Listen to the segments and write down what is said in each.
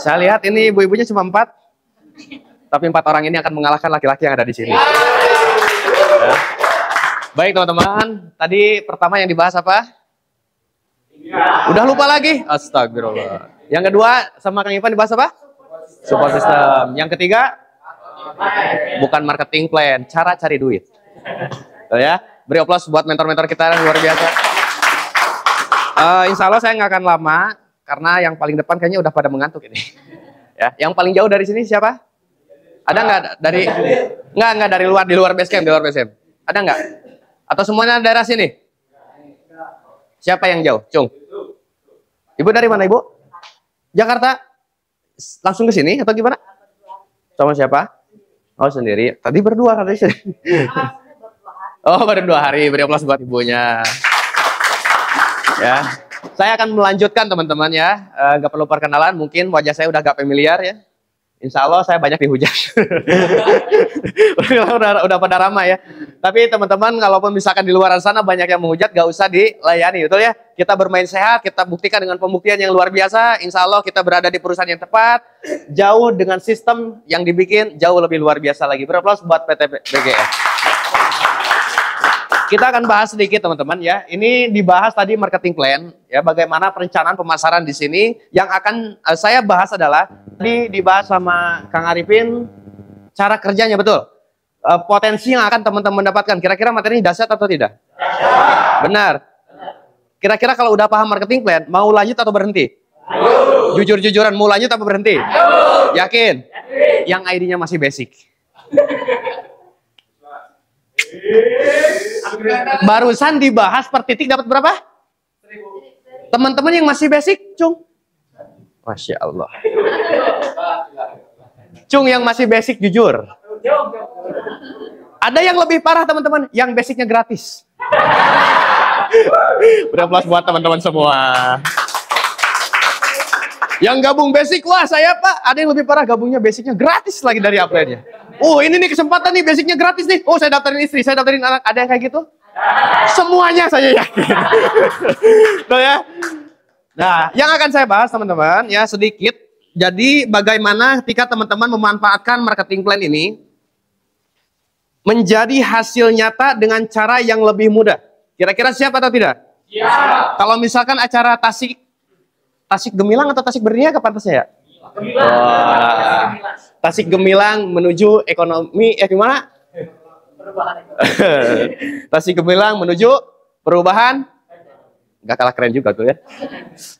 Saya lihat ini ibu-ibunya cuma 4. Tapi 4 orang ini akan mengalahkan laki-laki yang ada di sini. Ya. Baik teman-teman, tadi pertama yang dibahas apa? Udah lupa lagi? Astagfirullah. Yang kedua sama Kang Ivan dibahas apa? Support system. Yang ketiga? Bukan marketing plan, cara cari duit. Tuh ya, beri aplaus buat mentor-mentor kita yang luar biasa. Insya Allah saya nggak akan lama, karena yang paling depan kayaknya udah pada mengantuk ini. Ya, yang paling jauh dari sini siapa? Ada nggak dari? Nggak dari luar, di luar base camp, Ada nggak? Atau semuanya daerah sini? Siapa yang jauh? Cung. Ibu dari mana ibu? Jakarta. Langsung ke sini atau gimana? Sama siapa? Oh sendiri. Tadi berdua katanya. Oh baru 2 hari. Beri aplaus buat ibunya. Ya. Saya akan melanjutkan teman-teman ya. Gak perlu perkenalan. Mungkin wajah saya udah gak familiar ya. Insya Allah saya banyak dihujat. udah pada ramai ya. Tapi teman-teman kalaupun misalkan di luar sana banyak yang menghujat, gak usah dilayani, betul ya. Kita bermain sehat, kita buktikan dengan pembuktian yang luar biasa. Insya Allah kita berada di perusahaan yang tepat, jauh dengan sistem yang dibikin jauh lebih luar biasa lagi. Beraplaus buat PT BGF. Kita akan bahas sedikit teman-teman ya. Ini dibahas tadi marketing plan ya, bagaimana perencanaan pemasaran di sini. Yang akan saya bahas adalah tadi dibahas sama Kang Arifin cara kerjanya, betul. Potensi yang akan teman-teman dapatkan. Kira-kira materinya dahsyat atau tidak? Benar. Kira-kira kalau udah paham marketing plan, mau lanjut atau berhenti? Jujur-jujuran, mau lanjut atau berhenti? Yakin? Yang ID-nya masih basic. Barusan dibahas per titik dapat berapa? 1000. Teman-teman yang masih basic, Cung. Masya Allah. Cung yang masih basic jujur. Ada yang lebih parah teman-teman, yang basicnya gratis. Beraplaus buat teman-teman semua. Yang gabung basic, wah saya Pak, ada yang lebih parah gabungnya basicnya gratis lagi dari upline-nya. Oh ini nih kesempatan nih, basicnya gratis nih. Oh saya daftarin istri, saya daftarin anak. Ada yang kayak gitu? Semuanya saya yakin. Tuh ya. Nah yang akan saya bahas teman-teman ya sedikit. Jadi bagaimana ketika teman-teman memanfaatkan marketing plan ini menjadi hasil nyata dengan cara yang lebih mudah. Kira-kira siap atau tidak? Siap. Kalau misalkan acara Tasik Gemilang atau Tasik Bernia ke pantasnya ya? Tasik Gemilang menuju ekonomi gimana? Tasik Gemilang menuju perubahan. Gak kalah keren juga tuh ya.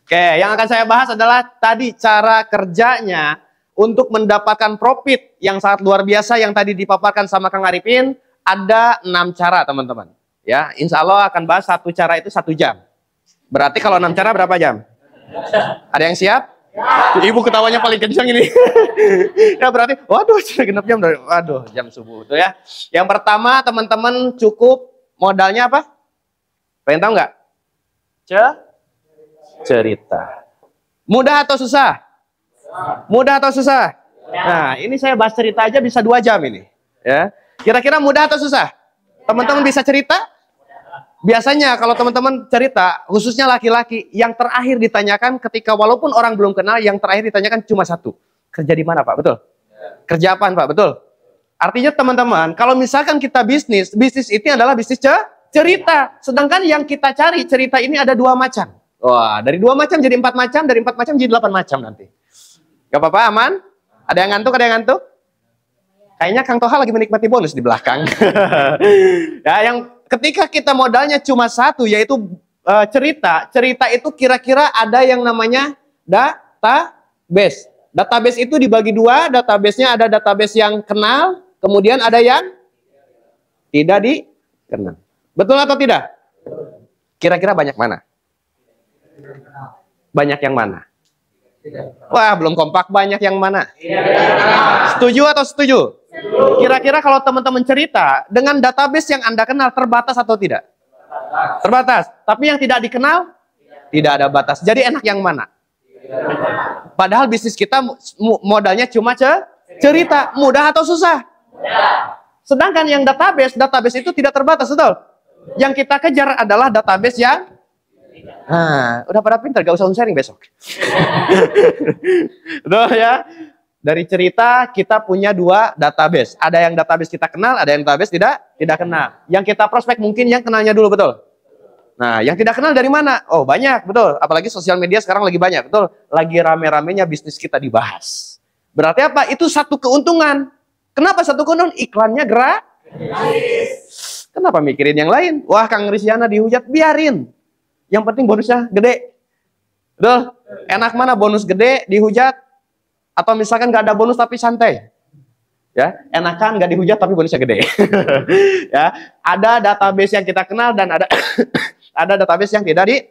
Oke, yang akan saya bahas adalah tadi cara kerjanya untuk mendapatkan profit yang sangat luar biasa yang tadi dipaparkan sama Kang Arifin. Ada 6 cara teman-teman. Ya, insya Allah akan bahas 1 cara itu 1 jam. Berarti kalau 6 cara berapa jam? Ada yang siap? Ya. Ibu ketawanya paling kencang ini. Ya berarti, waduh, genap jam dari, waduh, jam subuh tuh ya. Yang pertama teman-teman cukup modalnya apa? Pengen tahu nggak? Cerita. Mudah atau susah? Mudah atau susah? Nah, ini saya bahas cerita aja bisa 2 jam ini. Ya, kira-kira mudah atau susah? Teman-teman bisa cerita? Biasanya kalau teman-teman cerita, khususnya laki-laki, yang terakhir ditanyakan ketika walaupun orang belum kenal, yang terakhir ditanyakan cuma 1. Kerja di mana Pak? Betul? Kerja apaan Pak? Betul? Artinya teman-teman, kalau misalkan kita bisnis ini adalah bisnis cerita. Sedangkan yang kita cari cerita ini ada 2 macam. Wah, dari 2 macam jadi 4 macam, dari 4 macam jadi 8 macam nanti. Gak apa-apa, aman? Ada yang ngantuk, ada yang ngantuk? Kayaknya Kang Toha lagi menikmati bonus di belakang. Ya, yang ketika kita modalnya cuma 1, yaitu cerita. Cerita itu kira-kira ada yang namanya database. Database itu dibagi 2, database-nya ada database yang kenal, kemudian ada yang tidak dikenal. Betul atau tidak? Kira-kira banyak mana? Banyak yang mana? Wah, belum kompak, banyak yang mana? Setuju atau setuju? Kira-kira kalau teman-teman cerita, dengan database yang Anda kenal terbatas atau tidak? Terbatas. Tapi yang tidak dikenal? Tidak ada batas. Jadi enak yang mana? Padahal bisnis kita modalnya cuma cerita. Mudah atau susah? Sedangkan yang database itu tidak terbatas, betul? Yang kita kejar adalah database yang Nah, udah pada pintar, gak usah sharing besok. Tuh ya. Dari cerita kita punya 2 database. Ada yang database kita kenal, ada yang database tidak kenal. Yang kita prospek mungkin yang kenalnya dulu, betul? Nah, yang tidak kenal dari mana? Oh, banyak, betul. Apalagi sosial media sekarang lagi banyak, betul? Lagi rame-ramenya bisnis kita dibahas. Berarti apa? Itu satu keuntungan. Kenapa satu keuntungan? Iklannya gratis. Kenapa mikirin yang lain? Wah, Kang Risyana dihujat, biarin. Yang penting bonusnya gede. Betul? Enak mana bonus gede dihujat? Atau misalkan nggak ada bonus tapi santai, ya enakan nggak dihujat tapi bonusnya gede. Ya, ada database yang kita kenal dan ada ada database yang tidak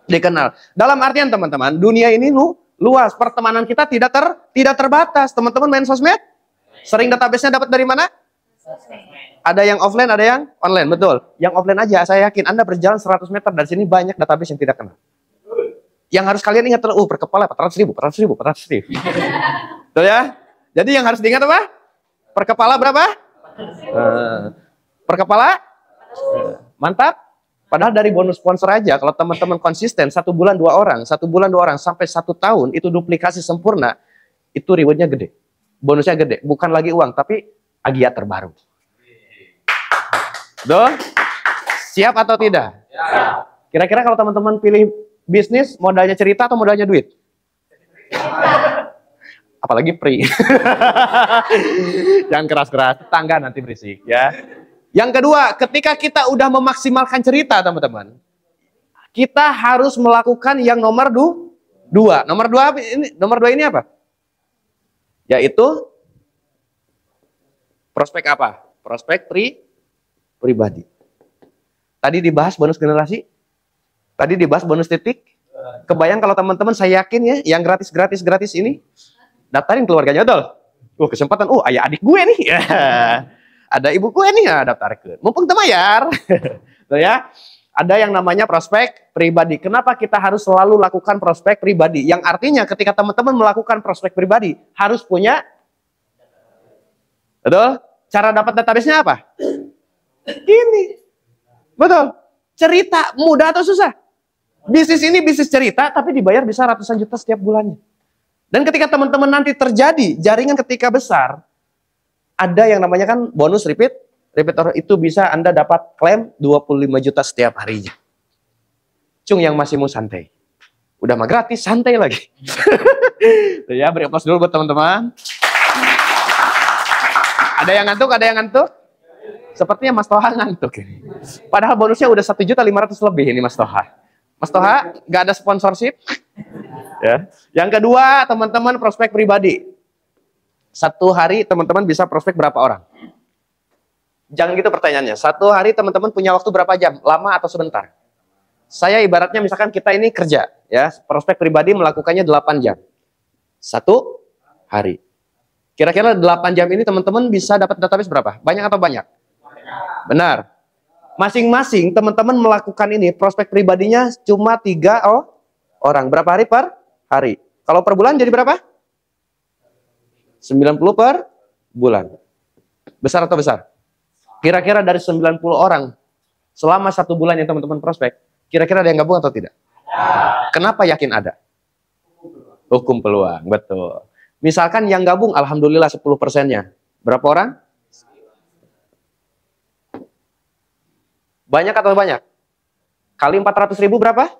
dikenal. Dalam artian teman-teman, dunia ini luas, pertemanan kita tidak terbatas. Teman-teman main sosmed, sering database-nya dapat dari mana? Ada yang offline, ada yang online, betul. Yang offline aja, saya yakin Anda berjalan 100 meter dari sini banyak database yang tidak kenal. Yang harus kalian ingat adalah, per kepala 400 ribu. Tuh ya. Jadi yang harus diingat apa? Per kepala berapa? Per kepala? Mantap. Padahal dari bonus sponsor aja, kalau teman-teman konsisten, 1 bulan 2 orang, 1 bulan 2 orang, sampai 1 tahun, itu duplikasi sempurna, itu rewardnya gede. Bonusnya gede. Bukan lagi uang, tapi agia terbaru. Tuh? Siap atau tidak? Kira-kira kalau teman-teman pilih bisnis, modalnya cerita atau modalnya duit? Apalagi free. Jangan keras-keras, tetangga nanti berisik ya. Yang kedua, ketika kita udah memaksimalkan cerita, teman-teman, kita harus melakukan yang nomor 2. Nomor 2 ini apa? Yaitu prospek apa? Prospek pribadi. Tadi dibahas bonus generasi. Tadi dibahas bonus titik. Kebayang kalau teman-teman, saya yakin ya, yang gratis ini, daftarin keluarganya, betul? Kesempatan, ayah adik gue nih. Ya. Ada ibu gue nih, ya, daftarkan. Mumpung temayar. Tuh ya. Ada yang namanya prospek pribadi. Kenapa kita harus selalu lakukan prospek pribadi? Yang artinya ketika teman-teman melakukan prospek pribadi, harus punya, betul? Cara dapat database-nya apa? Gini. Betul. Cerita, mudah atau susah? Bisnis ini bisnis cerita, tapi dibayar bisa ratusan juta setiap bulannya. Dan ketika teman-teman nanti terjadi, jaringan ketika besar, ada yang namanya kan bonus repeat order, itu bisa Anda dapat klaim 25 juta setiap harinya. Cung yang masih mau santai. Udah mah gratis, santai lagi. Ya, beri aplaus dulu buat teman-teman. Ada yang ngantuk? Sepertinya Mas Toha ngantuk ini. Padahal bonusnya udah 1.500.000 lebih ini Mas Toha. Mas Toha, nggak ada sponsorship. Ya. Yang kedua, teman-teman prospek pribadi. 1 hari teman-teman bisa prospek berapa orang? Jangan gitu pertanyaannya. 1 hari teman-teman punya waktu berapa jam? Lama atau sebentar? Saya ibaratnya misalkan kita ini kerja, ya, prospek pribadi melakukannya 8 jam. 1 hari. Kira-kira 8 jam ini teman-teman bisa dapat database berapa? Banyak atau banyak? Benar. Masing-masing teman-teman melakukan ini, prospek pribadinya cuma 3 orang. Berapa hari per hari? Kalau per bulan jadi berapa? 90 per bulan. Besar atau besar? Kira-kira dari 90 orang, selama 1 bulan yang teman-teman prospek, kira-kira ada yang gabung atau tidak? Kenapa yakin ada? Hukum peluang, betul. Misalkan yang gabung, alhamdulillah 10%-nya. Berapa orang? Banyak atau banyak? Kali 400.000 berapa?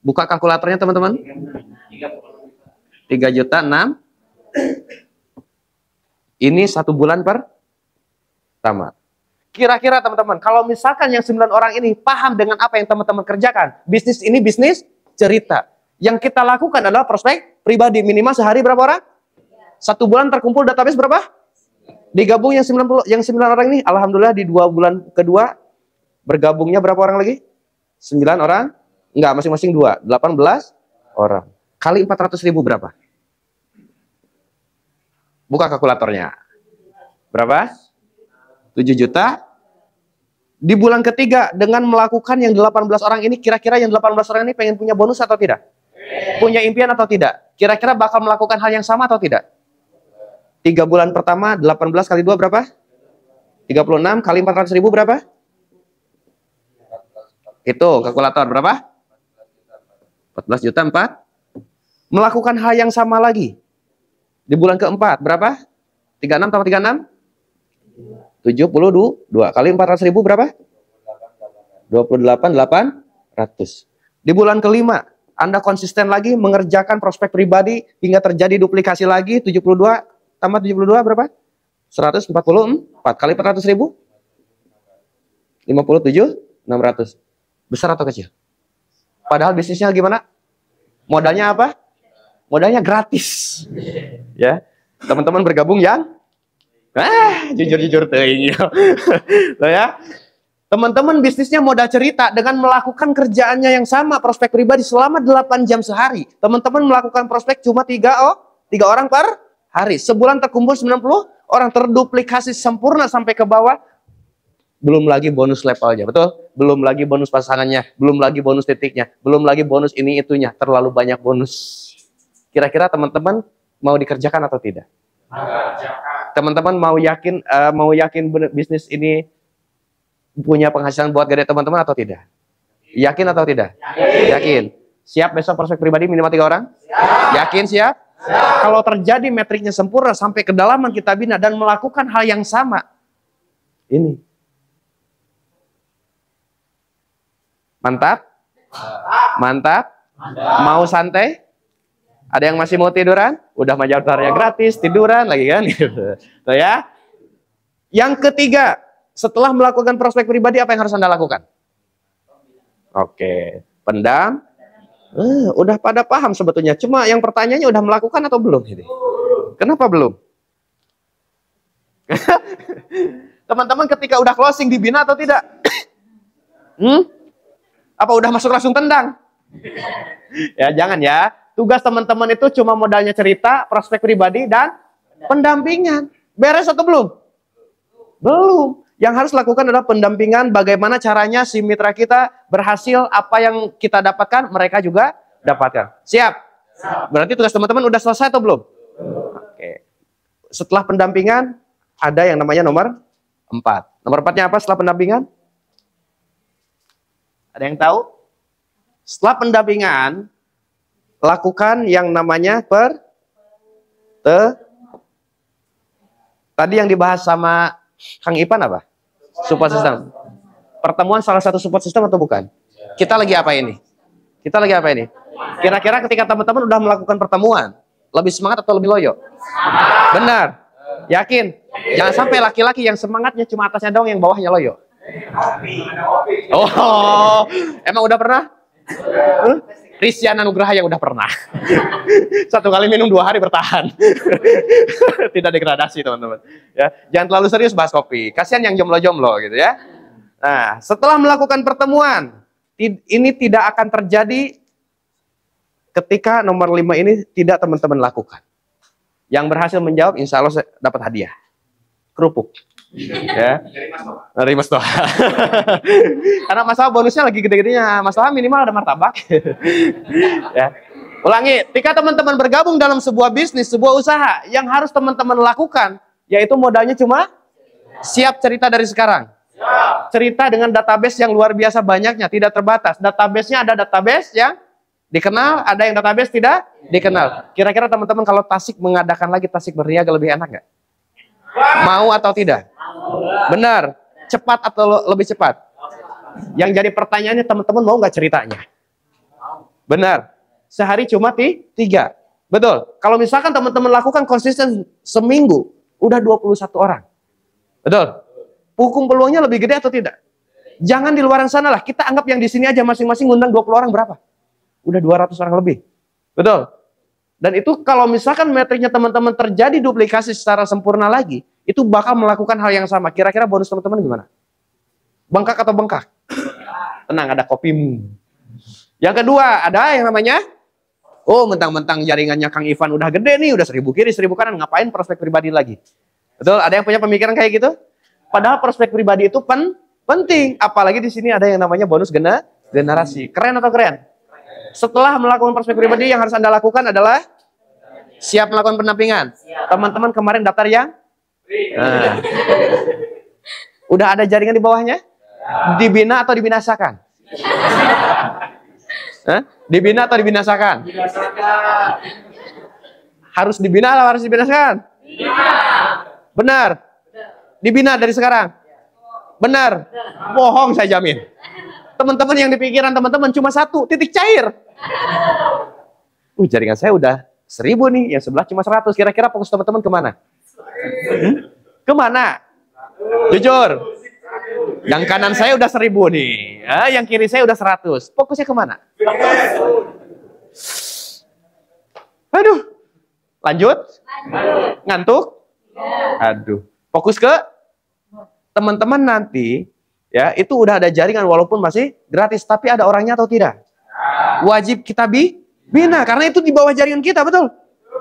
Buka kalkulatornya teman-teman. 3 juta 6. Ini 1 bulan pertama. Kira-kira teman-teman, kalau misalkan yang 9 orang ini paham dengan apa yang teman-teman kerjakan, bisnis ini bisnis cerita. Yang kita lakukan adalah prospek pribadi. Minimal sehari berapa orang? 1 bulan terkumpul database berapa? Digabung yang 9 orang ini, alhamdulillah di 2 bulan kedua, bergabungnya berapa orang lagi? 9 orang? Enggak, masing-masing 2. 18 orang. Kali 400.000 berapa? Buka kalkulatornya. Berapa? 7 juta. Di bulan ketiga, dengan melakukan yang 18 orang ini, kira-kira yang 18 orang ini pengen punya bonus atau tidak? Punya impian atau tidak? Kira-kira bakal melakukan hal yang sama atau tidak? 3 bulan pertama, 18 kali 2 berapa? 36 kali 400.000 berapa? Itu kalkulator berapa? 14 juta 4. Melakukan hal yang sama lagi. Di bulan keempat, berapa? 36 tambah 36? 72. Kali 400.000 berapa? 28.800. Di bulan kelima, Anda konsisten lagi mengerjakan prospek pribadi hingga terjadi duplikasi lagi. 72 tambah 72 berapa? 144 kali 400.000? 57.600. Besar atau kecil? Padahal bisnisnya gimana? Modalnya apa? Modalnya gratis. Ya. Teman-teman bergabung yang jujur-jujur teuing ya. Teman-teman bisnisnya modal cerita dengan melakukan kerjaannya yang sama, prospek pribadi selama 8 jam sehari. Teman-teman melakukan prospek cuma 3 orang per hari. Sebulan terkumpul 90 orang, terduplikasi sempurna sampai ke bawah. Belum lagi bonus levelnya, betul? Belum lagi bonus pasangannya, belum lagi bonus titiknya, belum lagi bonus ini itunya, terlalu banyak bonus. Kira-kira teman-teman mau dikerjakan atau tidak? Teman-teman mau yakin bisnis ini punya penghasilan buat gede teman-teman atau tidak? Yakin atau tidak? Yakin. Siap besok prospek pribadi minimal 3 orang? Yakin siap? Kalau terjadi metriknya sempurna sampai kedalaman kita bina dan melakukan hal yang sama. Ini. Mantap? Mantap? Mau santai? Ada yang masih mau tiduran? Udah majartarnya gratis, tiduran lagi kan? Tuh ya. Yang ketiga, setelah melakukan prospek pribadi, apa yang harus Anda lakukan? Oke, pendam. Udah pada paham sebetulnya. Cuma yang pertanyaannya udah melakukan atau belum? Kenapa belum? Teman-teman ketika udah closing dibina atau tidak? Apa udah masuk langsung tendang? Ya jangan ya. Tugas teman-teman itu cuma modalnya cerita, prospek pribadi, dan pendampingan. Beres atau belum? Belum. Yang harus lakukan adalah pendampingan, bagaimana caranya si mitra kita berhasil, apa yang kita dapatkan, mereka juga dapatkan. Siap? Berarti tugas teman-teman udah selesai atau belum? Oke. Setelah pendampingan, ada yang namanya nomor 4. Nomor 4-nya apa setelah pendampingan? Ada yang tahu? Setelah pendampingan, lakukan yang namanya tadi yang dibahas sama Kang Ipan apa? Support system. Pertemuan salah satu support system atau bukan? Kita lagi apa ini? Kita lagi apa ini? Kira-kira ketika teman-teman udah melakukan pertemuan, lebih semangat atau lebih loyo? Benar. Yakin? Jangan sampai laki-laki yang semangatnya cuma atasnya doang, yang bawahnya loyo. Oh, emang udah pernah? Rizyan Anugraha yang udah pernah. 1 kali minum 2 hari bertahan. Tidak degradasi teman-teman. Ya, jangan terlalu serius bahas kopi. Kasihan yang jomblo-jomblo gitu ya. Nah, setelah melakukan pertemuan, ini tidak akan terjadi ketika nomor 5 ini tidak teman-teman lakukan. Yang berhasil menjawab insya Allah dapat hadiah. Kerupuk. Ya. Dari Mas Toha. Karena masalah bonusnya lagi gede-gedenya. Masalah minimal ada martabak. Ya. Ulangi, ketika teman-teman bergabung dalam sebuah bisnis, sebuah usaha, yang harus teman-teman lakukan, yaitu modalnya cuma siap cerita dari sekarang. Cerita dengan database yang luar biasa banyaknya, tidak terbatas. Database-nya ada database yang dikenal, ada yang database tidak dikenal. Kira-kira teman-teman kalau Tasik mengadakan lagi Tasik Berniaga lebih enak nggak? Mau atau tidak? Benar. Cepat atau lebih cepat? Yang jadi pertanyaannya teman-teman mau nggak ceritanya? Benar. Sehari cuma 3. Betul. Kalau misalkan teman-teman lakukan konsisten seminggu, udah 21 orang. Betul. Hukum peluangnya lebih gede atau tidak? Jangan di luar sana lah. Kita anggap yang di sini aja masing-masing ngundang 20 orang berapa? Udah 200 orang lebih. Betul. Dan itu kalau misalkan metriknya teman-teman terjadi duplikasi secara sempurna lagi, itu bakal melakukan hal yang sama. Kira-kira bonus teman-teman gimana? Bengkak atau bengkak? Tenang, ada kopimu. Yang kedua, ada yang namanya, mentang-mentang jaringannya Kang Ivan udah gede nih, udah 1000 kiri, 1000 kanan, ngapain prospek pribadi lagi? Betul? Ada yang punya pemikiran kayak gitu? Padahal prospek pribadi itu penting. Apalagi di sini ada yang namanya bonus generasi. Keren atau keren? Setelah melakukan prospek pribadi, yang harus Anda lakukan adalah siap melakukan pendampingan. Teman-teman kemarin daftar yang? Udah ada jaringan di bawahnya? Dibina atau dibinasakan? Dibina atau dibinasakan? Harus dibina atau harus dibinasakan? Benar. Dibina dari sekarang? Benar. Bohong saya jamin. Teman-teman yang di pikiran teman-teman cuma satu, titik cair. Jaringan saya udah 1000 nih, yang sebelah cuma 100. Kira-kira fokus teman-teman kemana? Kemana? Jujur. Yang kanan saya udah 1000 nih. Yang kiri saya udah 100. Fokusnya kemana? Aduh. Lanjut? Ngantuk? Aduh. Fokus ke teman-teman nanti. Ya, itu udah ada jaringan walaupun masih gratis. Tapi ada orangnya atau tidak? Wajib kita bina. Karena itu di bawah jaringan kita, betul?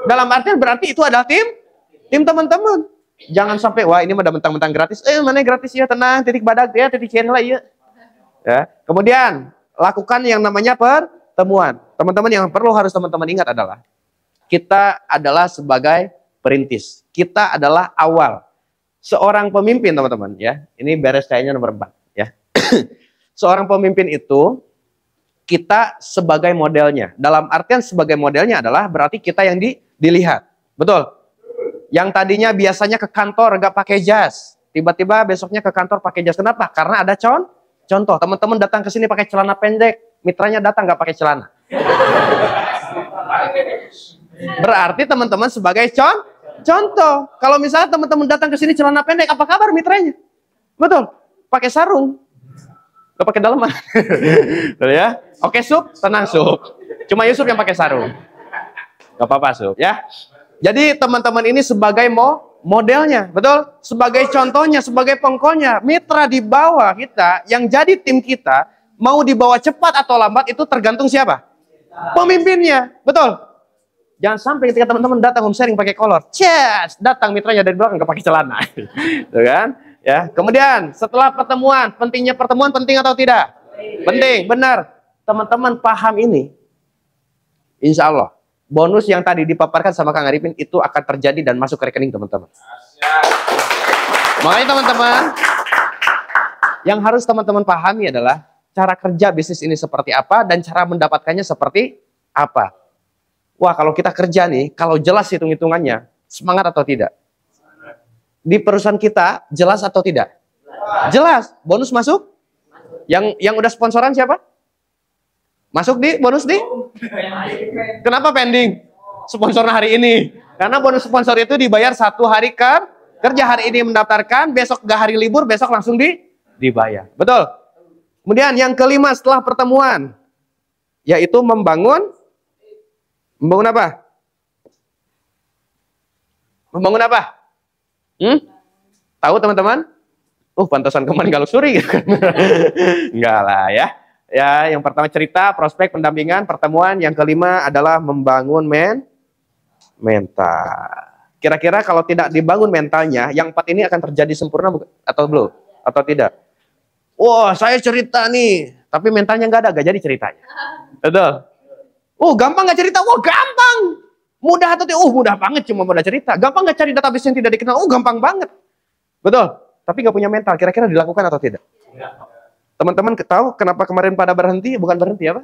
Dalam artian berarti itu adalah tim teman-teman. Jangan sampai, wah ini mah mentang-mentang gratis. Mana gratis ya, tenang, titik badak ya, titik channel ya. Kemudian, lakukan yang namanya pertemuan. Teman-teman yang perlu harus teman-teman ingat adalah, kita adalah sebagai perintis. Kita adalah awal. Seorang pemimpin, teman-teman, ya. Ini beres kayaknya nomor 4, ya. Seorang pemimpin itu, kita sebagai modelnya. Dalam artian sebagai modelnya adalah berarti kita yang dilihat. Betul? Yang tadinya biasanya ke kantor nggak pakai jas, tiba-tiba besoknya ke kantor pakai jas. Kenapa? Karena ada contoh. Teman-teman datang ke sini pakai celana pendek, mitranya datang nggak pakai celana. Berarti teman-teman sebagai contoh. Kalau misalnya teman-teman datang ke sini celana pendek, apa kabar mitranya? Betul? Pakai sarung, nggak pakai dalaman. Betul ya? Oke sup, tenang sup. Cuma Yusuf yang pakai sarung. Nggak apa-apa sup, ya. Jadi teman-teman ini sebagai modelnya, betul? Sebagai contohnya, sebagai pengkolnya, mitra di bawah kita, yang jadi tim kita, mau dibawa cepat atau lambat itu tergantung siapa? Pemimpinnya, betul? Jangan sampai ketika teman-teman datang home sharing pakai kolor, datang mitranya dari belakang nggak pakai celana, tuh kan? Ya. Kemudian setelah pertemuan, pentingnya pertemuan penting atau tidak? Penting, benar. Teman-teman paham ini, insya Allah. Bonus yang tadi dipaparkan sama Kang Arifin itu akan terjadi dan masuk ke rekening teman-teman. Makanya teman-teman, yang harus teman-teman pahami adalah cara kerja bisnis ini seperti apa dan cara mendapatkannya seperti apa. Wah, kalau kita kerja nih, kalau jelas hitung-hitungannya, semangat atau tidak? Di perusahaan kita, jelas atau tidak? Jelas. Bonus masuk? Yang udah sponsoran siapa? Masuk di bonus di? Kenapa pending? Sponsornya hari ini. Karena bonus sponsor itu dibayar 1 hari kerja hari ini mendaftarkan, besok gak hari libur, besok langsung dibayar. Betul? Kemudian yang kelima setelah pertemuan, yaitu membangun apa? Membangun apa? Tahu teman-teman? Pantasan kemarin gak luxury. Enggak lah ya. Ya, yang pertama cerita, prospek, pendampingan, pertemuan. Yang kelima adalah membangun mental. Kira-kira kalau tidak dibangun mentalnya, yang 4 ini akan terjadi sempurna atau belum? Atau tidak? Wah, saya cerita nih, tapi mentalnya nggak ada, nggak jadi ceritanya. Betul? Gampang nggak cerita? Wah, gampang. Mudah atau tidak? Mudah banget, cuma mudah cerita. Gampang nggak cari database yang tidak dikenal? Gampang banget. Betul? Tapi nggak punya mental. Kira-kira dilakukan atau tidak? Teman-teman tahu kenapa kemarin pada berhenti? Bukan berhenti apa?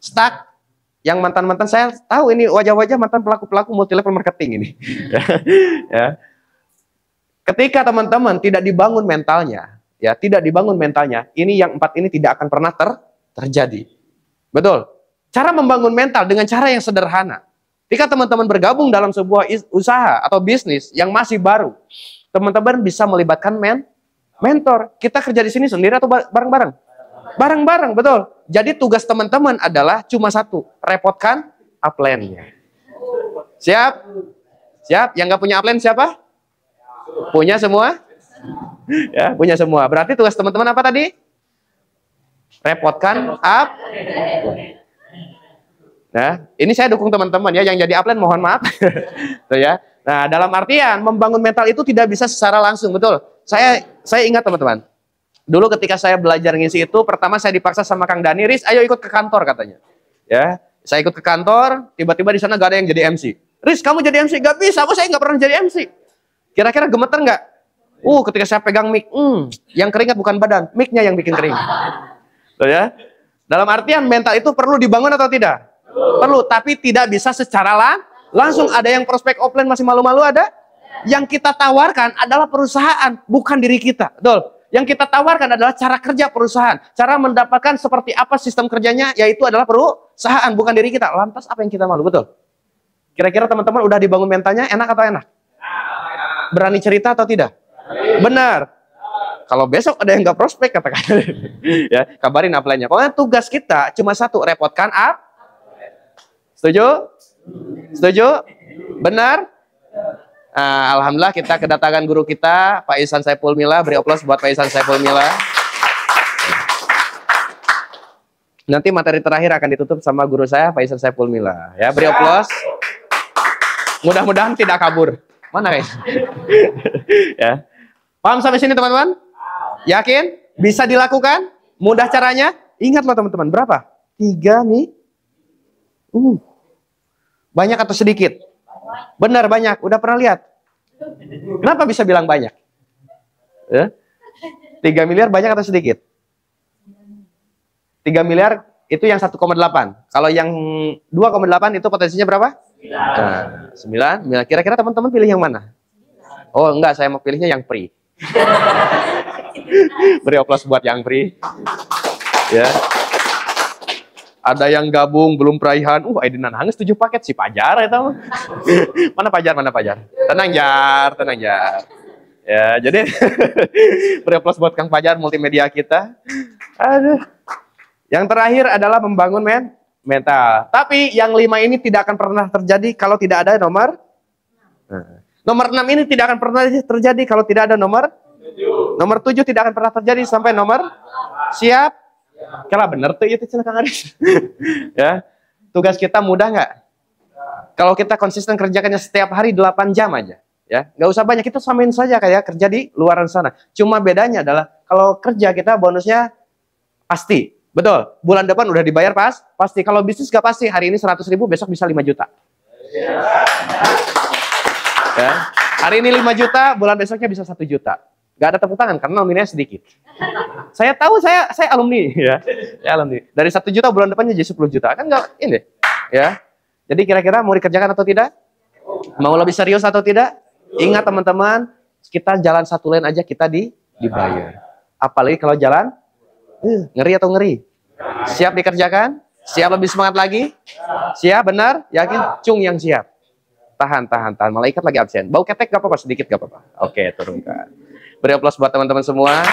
Stuck. Yang mantan-mantan saya tahu ini wajah-wajah mantan pelaku-pelaku multi level marketing ini. Ya. Ketika teman-teman tidak dibangun mentalnya, ya tidak dibangun mentalnya, ini yang 4 ini tidak akan pernah terjadi. Betul. Cara membangun mental dengan cara yang sederhana. Ketika teman-teman bergabung dalam sebuah usaha atau bisnis yang masih baru, teman-teman bisa melibatkan mentor. Kita kerja di sini sendiri atau bareng-bareng? Bareng-bareng, betul. Jadi tugas teman-teman adalah cuma satu, repotkan upline-nya. Siap? Siap? Yang nggak punya upline siapa? Punya semua? Ya, punya semua. Berarti tugas teman-teman apa tadi? Repotkan upline. Nah, ini saya dukung teman-teman ya, yang jadi upline mohon maaf. Tuh ya. Nah, dalam artian membangun mental itu tidak bisa secara langsung, betul. Saya ingat teman-teman. Dulu ketika saya belajar ngisi itu, pertama saya dipaksa sama Kang Dani, Riz, ayo ikut ke kantor katanya. Ya, saya ikut ke kantor, tiba-tiba di sana gak ada yang jadi MC. Riz, kamu jadi MC? Gak bisa, saya nggak pernah jadi MC. Kira-kira gemeter nggak? Ketika saya pegang mic, yang keringat bukan badan, mic-nya yang bikin kering. Tuh ya. Dalam artian mental itu perlu dibangun atau tidak? Perlu, tapi tidak bisa secara langsung. Ada yang prospek offline masih malu-malu ada? Yang kita tawarkan adalah perusahaan, bukan diri kita. Betul. Yang kita tawarkan adalah cara kerja perusahaan. Cara mendapatkan seperti apa sistem kerjanya, yaitu adalah perusahaan, bukan diri kita. Lantas apa yang kita malu? Betul. Kira-kira teman-teman udah dibangun mentalnya, enak atau enak? Berani cerita atau tidak? Benar. Kalau besok ada yang nggak prospek, katakan, ya, kabarin upline-nya. Pokoknya tugas kita cuma satu, repotkan up. Setuju? Setuju? Benar? Nah, alhamdulillah kita kedatangan guru kita, Pak Ihsan Saiful Mila. Beri aplaus buat Pak Ihsan Saiful Mila. Nanti materi terakhir akan ditutup sama guru saya, Pak Ihsan Saiful Mila. Ya, beri aplaus. Mudah-mudahan tidak kabur. Mana guys? Ya. Paham sampai sini teman-teman? Yakin? Bisa dilakukan? Mudah caranya? Ingat loh teman-teman, berapa? 3 nih. Banyak atau sedikit? Benar banyak. Udah pernah lihat? Kenapa bisa bilang banyak? Ya? 3 miliar banyak atau sedikit? 3 miliar itu yang 1,8. Kalau yang 2,8 itu potensinya berapa? 9. Nah, kira-kira teman-teman pilih yang mana? Oh enggak, saya mau pilihnya yang free. Beri aplaus buat yang free. Ya. Ada yang gabung belum peraihan. Aidinan hangus 7 paket si Pajar itu. Mana Pajar? Mana Pajar? Tenang Jar, tenang Jar. Ya, jadi beri aplaus buat Kang Pajar multimedia kita. Aduh. Yang terakhir adalah membangun mental. Tapi yang 5 ini tidak akan pernah terjadi kalau tidak ada nomor. Nomor 6 ini tidak akan pernah terjadi kalau tidak ada nomor 7. Nomor 7 tidak akan pernah terjadi sampai nomor siap. Kalau benar tuh itu Kang Aris. Ya. Tugas kita mudah nggak? Kalau kita konsisten kerjakannya setiap hari 8 jam aja, ya. Nggak usah banyak, kita samain saja kayak kerja di luaran sana. Cuma bedanya adalah kalau kerja kita bonusnya pasti. Betul. Bulan depan udah dibayar pasti. Kalau bisnis nggak pasti. Hari ini 100.000, besok bisa 5 juta. Ya. Hari ini 5 juta, bulan besoknya bisa 1 juta. Gak ada tepuk tangan karena nominalnya sedikit. Saya tahu, saya alumni, ya. Saya alumni. Dari 1 juta bulan depannya jadi 10 juta. Kan nggak ini, ya. Jadi kira-kira mau dikerjakan atau tidak? Mau lebih serius atau tidak? Ingat teman-teman, kita jalan satu lane aja kita dibayar. Apalagi kalau jalan ngeri atau ngeri? Siap dikerjakan? Siap lebih semangat lagi? Siap, benar? Yakin? Cung yang siap. Tahan. Malaikat lagi absen. Bau ketek gak apa-apa, sedikit gak apa-apa. Oke, turunkan. Beri aplaus buat teman-teman semua.